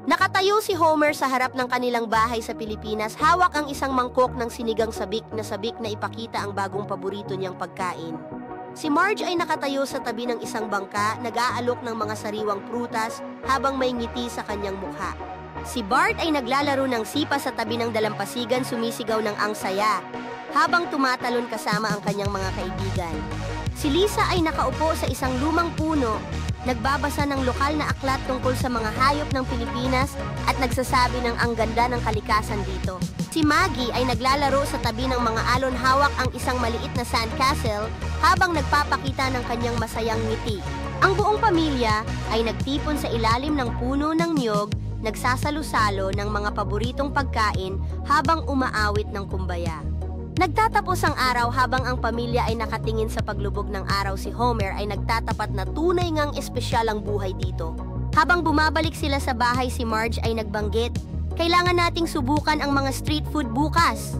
Nakatayo si Homer sa harap ng kanilang bahay sa Pilipinas, hawak ang isang mangkok ng sinigang sabik na ipakita ang bagong paborito niyang pagkain. Si Marge ay nakatayo sa tabi ng isang bangka, nag-aalok ng mga sariwang prutas habang may ngiti sa kanyang mukha. Si Bart ay naglalaro ng sipa sa tabi ng dalampasigan, sumisigaw ng ang saya, habang tumatalon kasama ang kanyang mga kaibigan. Si Lisa ay nakaupo sa isang lumang puno, nagbabasa ng lokal na aklat tungkol sa mga hayop ng Pilipinas at nagsasabi ng ang ganda ng kalikasan dito. Si Maggie ay naglalaro sa tabi ng mga alon, hawak ang isang maliit na sandcastle habang nagpapakita ng kanyang masayang ngiti. Ang buong pamilya ay nagtipon sa ilalim ng puno ng niyog, nagsasalo-salo ng mga paboritong pagkain habang umaawit ng kumbaya. Nagtatapos ang araw habang ang pamilya ay nakatingin sa paglubog ng araw. Si Homer ay nagtatapat na tunay ngang espesyal ang buhay dito. Habang bumabalik sila sa bahay, si Marge ay nagbanggit, "Kailangan nating subukan ang mga street food bukas."